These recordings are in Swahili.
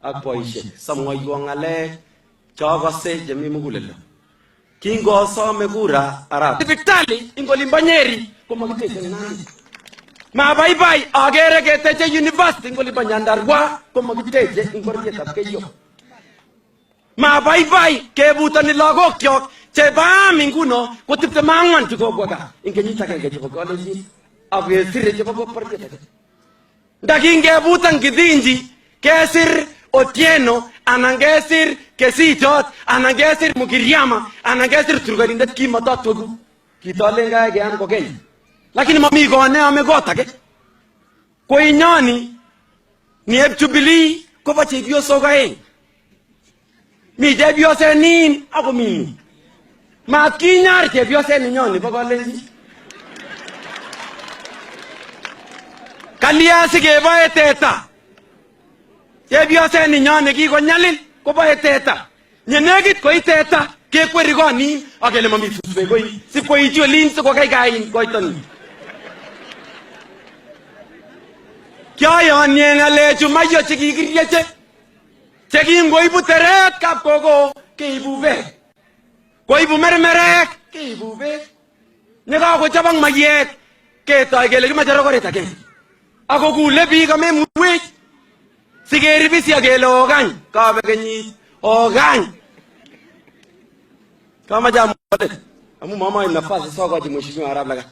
ak boisiek samwoiwo ng'alek chokose chemi muguleldo. Kingosome kura arap sipitali ing olimbo Nyeri komakiteche Nandi. Mabaibai agere keteche university ing olimbo Nyandarua komakiteche ing bororietab Keiyo. Mabaibai kebutoni lagokyok chebam inguno ko 24 chekobwa gaa ing kenyit agenge chebo kalenjin ak kesire chebo bororiet age. Ndakingebutan Kithinji kesir Otieno anan kesir Kesichot anan kesir Mugiriama anan kesir Turkanindet Kimatotwogu kitolen gaa keam kokeny. Lakini mami kone ame kot age. Koinyoni niep Jubilee kobo chepyosok aeng. Mi chepyoset nin ako mi. Matkinyar chepyoset ninyoni bo Kalenjin. Kalya sikeboe teta. Chepyoset ninyoni kikonyalil koboe teta. Nyenekit koi teta kekweri konin ak kele mami suswek koi sipkoityi olin sikokaikain koitoni. Kyoyonye ng'alechu mayo chekikiryeche chekingoibu teret kapkogo keibu beek. Koibu mermerek keibu beek. Nekakochobok mayek ketoi kele kimache rokoret agenge. Ako kule biik amemwech sikeribisya kele okany kabe kenyit okany. Kamache amwole amu mama ina nafasi sokochi mheshimiwa Arap Lagat.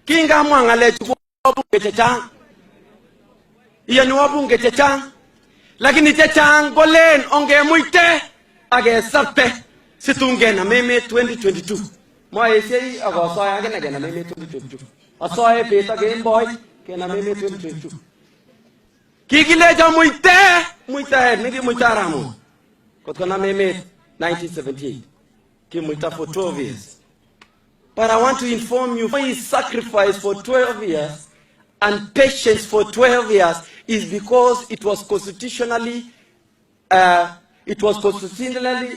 Kingamwa ng'alechu ko bunge chechang. Iyani wabunge chechang. Lakini chechang kolen ongemuite akesapte situngenam emet 2022. Moesiei akosoe akine kenam emet 2022. Asoe bet ak kemboi kenam emet 2022. Kikilecho muitaet nekimuita Arap Moi kot konam emet 1978. Kimuita for 12 years. But I want to inform you, his sacrifice for 12 years and patience for 12 years is because it was constitutionally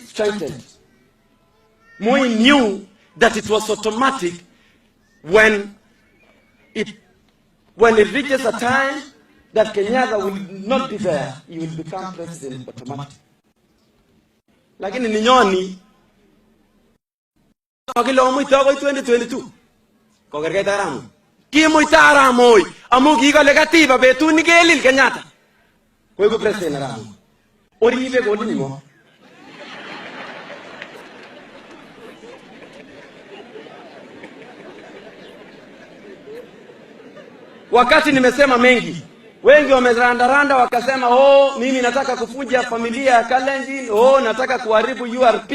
strengthened. Moi knew that it was automatic when it reaches a time that Kenyatta will not be there, he will become president automatically. Lakini ninyoni akilo muita ko 2022 kokerkeit Arap Moi. Kimuita Arap Moi amu kikole katiba betut ni kelil Kenyatta koiku president Arap Moi. Oribe kolini mo. Wakati nimesema mengi, wengi wamerandaranda wakasema mimi nataka kufuja familia ya Kalenjin, nataka kuharibu URP,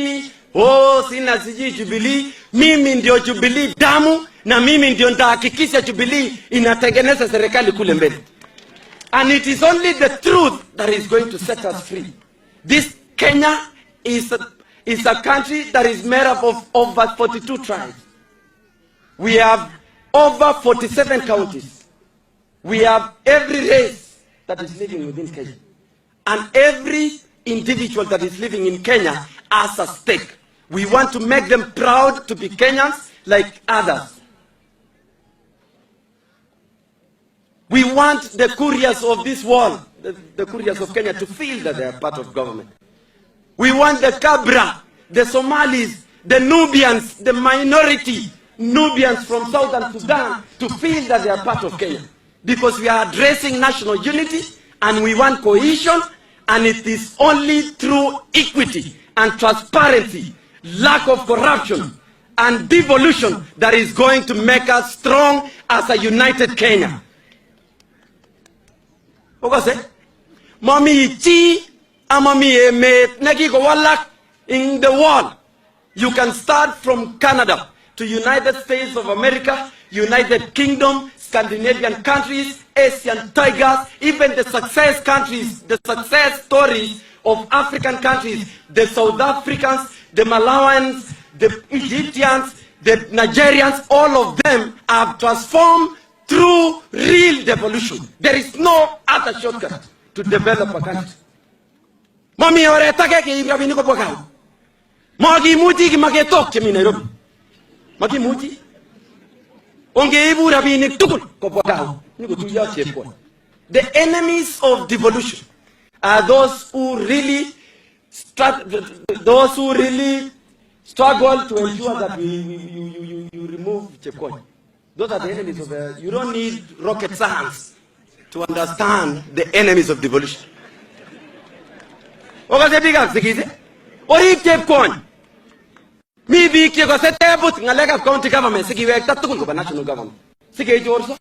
sina siji Jubilee. Mimi ndio Jubilee damu na mimi ndio nitahakikisha Jubilee inatengeneza serikali kule mbele. And it is only the truth that is going to set us free. This Kenya is a country that is made up of over 42 tribes. We have over 47 counties. We have every race that is living within Kenya. And every individual that is living in Kenya has a stake. We want to make them proud to be Kenyans like others. We want the couriers of this world, the couriers of Kenya, to feel that they are part of government. We want the Cabra, the Somalis, the Nubians, the minority Nubians from Southern Sudan to feel that they are part of Kenya. Because we are addressing national unity and we want cohesion, and it is only through equity and transparency, lack of corruption and devolution that is going to make us strong as a united Kenya. Okase, mami chi amami emet nekiko walak in the world. You can start from Canada to United States of America, United Kingdom, Scandinavian countries, Asian tigers, even the success countries, the success stories of African countries, the South Africans, the Malawans, the Egyptians, the Nigerians, all of them are transformed through real devolution. There is no other shortcut to develop a country. Mami oretake ke ibrabini ko pokaw. Magi muti ki magetok chemi Nairobi. Magi muti. Onge ibu rabini tukul ko pokaw. Ni ko tuya chepon. The enemies of devolution are those who really struggle to ensure that you remove Chepkony. Those are the enemies of the... You don't need rocket science to understand the enemies of devolution. Orip Chepkony. Mi bik che kose tebut ngalekab county government sikiwekta tugul koba national government. Sikechorso.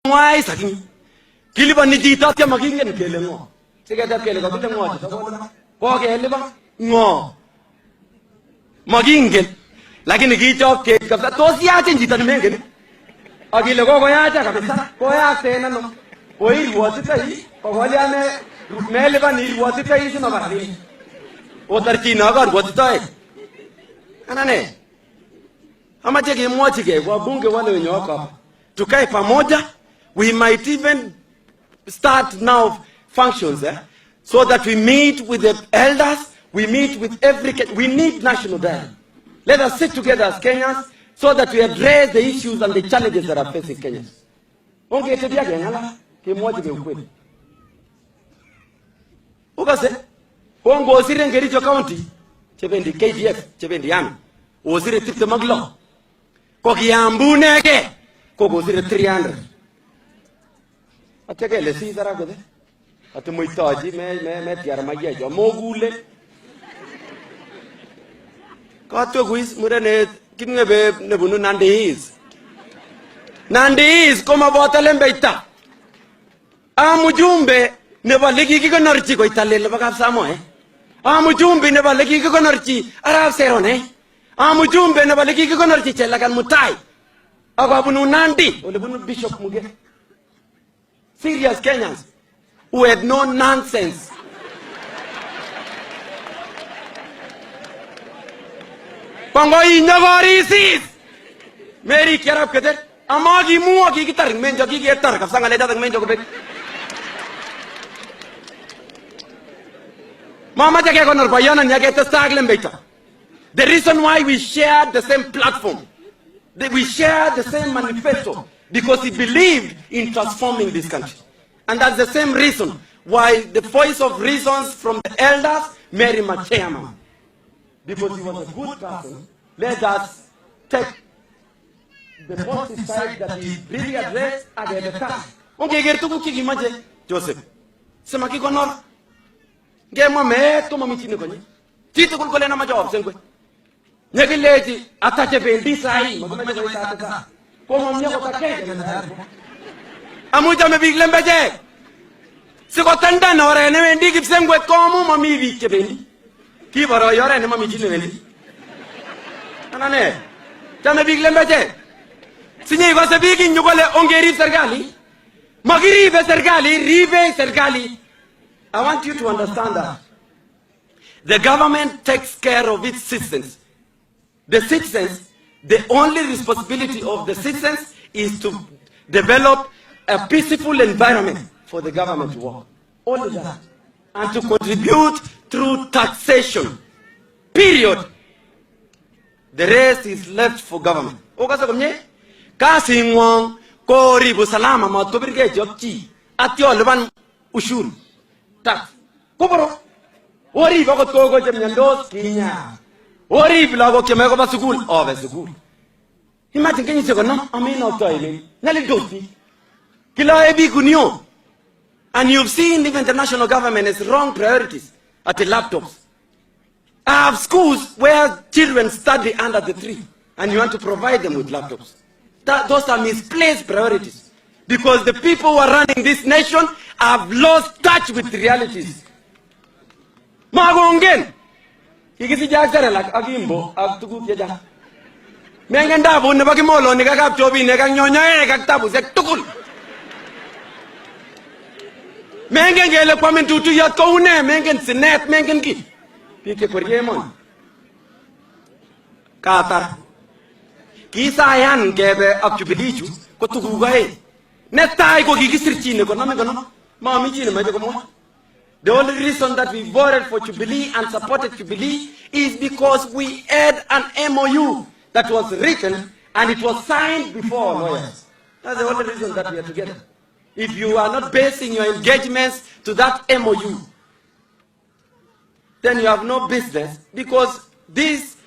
Ngwai saking. Kilipani chito atya makingen kele ngo. Siketep kele kakile ngo chito. Kokelipan ngo. Makingen. Lakini kichop ket kabisa. Tos yachin chito nemengen. Akile kokoyacha kabisa. Koyakte nano. Oirwotitoi. Kokoliane melipan irwotitoi sino barani. Otarchino akarwotitoi. Anane, amache kimwochi ke wabunge wale wenye wako hapa. Tukae pamoja, we might even start now functions so that we meet with the elders, we meet with we need national dialogue. Let us sit together as Kenyans so that we address the issues and the challenges that are facing Kenyans. Onge tebia ke ngala kimwochi ke ukweli. Ukase, ongo osire Kericho County, chebendi KDF, chebendi yami. Osire 26. Ko Kiambu neke, ko osire 300. Ateke le si sara gode. Atu muitaji me tiara magia jo mogule. Ka to guis murene kinebe ne bunu Nandis. Nandis koma botale mbeita. Amujumbe ne baligi ki konorchi ko italele bakap samo Amujumbe ne baligi ki konorchi arab serone. Amujumbe ne baligi ki konorchi chelakan mutai. Aba bunu Nandi ole bunu Bishop Muge. Serious Kenyans who had no nonsense. Pango inyagori sis. Mary Kerap kete. Amagi muwa ki gitar menjo ki gitar kapsanga leda tang menjo ko. Mama jake konor bayana nyake te staglem beta. The reason why we share the same platform, that we share the same manifesto, because he believed in transforming this country. And that's the same reason why the voice of reasons from the elders made him a chairman. Because he was a good person. Let us take the positive side that he really addressed at the time. Okay, get to kiki maje Joseph. Semaki konor. Gemo me to mami chini konye. Tito kulkole na majo obsenkwe. Nyekileti atache bendi sai. Magumeje kwa itata. Komo mnyeko takeke na amuja me biglembeje. Siko tanda na ore ne bendi kipsengwe komo mami biche bendi. Ki baro yore ne mami chini bendi. Anane. Chame biglembeje. Sinye kwa sebigi nyukole ongeri serikali. Magiribe serikali, ribe serikali. I want you to understand that the government takes care of its citizens. The citizens, the only responsibility of the citizens is to develop a peaceful environment for the government to work. Only that. And to contribute through taxation. Period. The rest is left for government. Okasa kumye? Kasi ngwong ko ribu salama matubirge jobchi atyo leban ushuru. Tax. Kubaro. Ori bako togo jemnyandos kinya. Ori bilago kemeko ba school. Oh, be school. Imagine kenyi seko no. Amin of time. Nali dosi. Kila ebi kunyo. And you've seen even the national government has wrong priorities at the laptops. I have schools where children study under the tree, and you want to provide them with laptops. Those are misplaced priorities. Because the people who are running this nation have lost touch with realities. Magongen. Kikisi jagsare lak agimbo agtugu jaja. Mengenda bu ne bagi molo ne kakap chobi ne kang nyonya kak tabu sek tukul. Mengen gele kwamen tutu yat ko une mengen sinet mengen ki. Pike koryemon. Katar. Kisa yan gebe akjubidichu ko tugu gae. Netai ko kikisirchine ko namen kono. Mami chine maje ko mo. The only reason that we voted for Jubilee and supported Jubilee is because we had an MOU that was written and it was signed before lawyers. That's the only reason that we are together. if you are not basing your engagements to that MOU, then you have no business, because this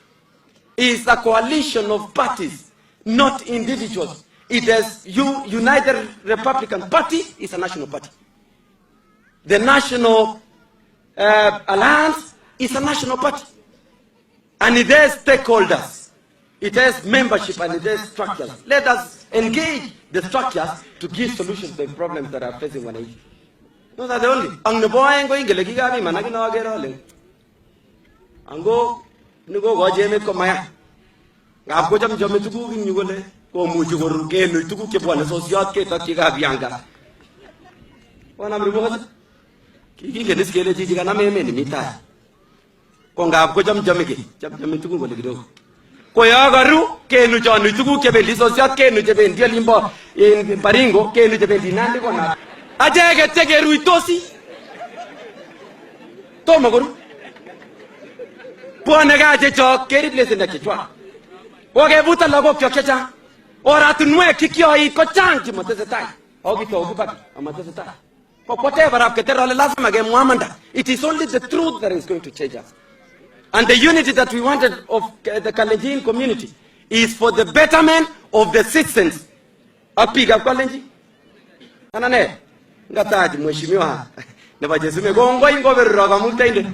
is a coalition of parties, not individuals. It is United Republican Party is a national party. The National Alliance is a national party. And it has stakeholders. It has membership and it has structures. Let us engage the structures to give solutions to the problems that are facing one age. Those are the only. Ang nabuhayan ko ingele kigami managi na wagero le. Ango nugo gojeme ko maya. Ngap ko jam jam tugu ngule ko muju ko ruke no tugu ke bwana sosiat ke ta kigabi anga. Wana mribo ko kiki ke diskele ji kana meme ni mita. Ko ngap ko jam jam tugu ngole gido. Ko ya garu ke nu janu tugu ke be sosiat ke nu je be ndia limbo in Baringo ke nu je be dinande ko na. Ajege tege ruitosi. Toma guru. Buone gaje chok keri place na kichwa. Oge buta lago kyo kecha. Ora tunwe kikyo I ko changi motese tai. Ogi to ogi baki amatese tai. For whatever up ketero le lazima ge muamanda. It is only the truth that is going to change us. And the unity that we wanted of the Kalenjin community is for the betterment of the citizens. Apiga Kalenjin. Anane ngataji mheshimiwa. Nebajesume gongo ingo berroga multainde.